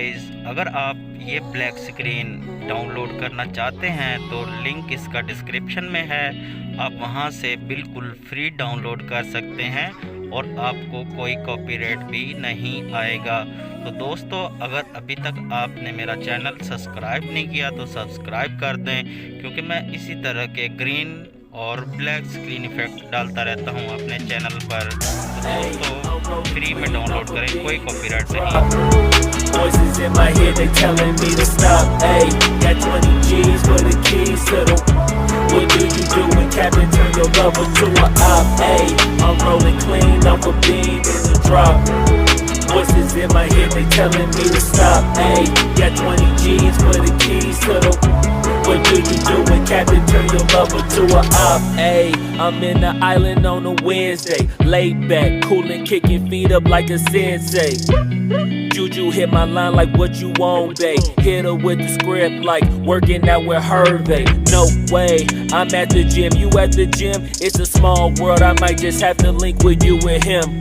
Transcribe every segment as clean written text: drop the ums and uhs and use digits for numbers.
Guys, अगर आप ये ब्लैक स्क्रीन डाउनलोड करना चाहते हैं तो लिंक इसका डिस्क्रिप्शन में है। आप वहां से बिल्कुल फ्री डाउनलोड कर सकते हैं और आपको कोई कॉपीराइट भी नहीं आएगा। तो दोस्तों, अगर अभी तक आपने मेरा चैनल सब्सक्राइब नहीं किया तो सब्सक्राइब कर दें, क्योंकि मैं इसी तरह के ग्रीन और ब्लैक स्क्रीन इफेक्ट डालता रहता हूं अपने चैनल पर। तो दोस्तों, फ्री में डाउनलोड करें, कोई कॉपीराइट नहीं। Voices in my head, they telling me to stop. Hey, got 20 G's for the keys to the. What do you do when Captain turn your lover to a op? Hey, I'm rolling clean off a beam in the drop. Voices in my head, they telling me to stop. Hey, got 20 G's for the keys to the. What do you do when Captain turn your lover to a op? Hey, I'm in the island on a Wednesday, laid back, coolin', kicking feet up like a sensei. Juju hit my line like what you want, babe. Hit her with the script like working out with Hervey. No way, I'm at the gym, you at the gym. It's a small world, I might just have to link with you and him.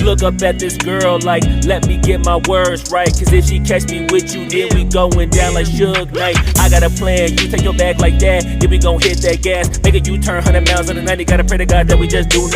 Look up at this girl like, let me get my words right. Cause if she catch me with you, then we going down like Suge Knight. I got a plan, you take your bag like that, then we gon' hit that gas. Make a U-turn 100 miles on the 90, gotta pray to God that we just do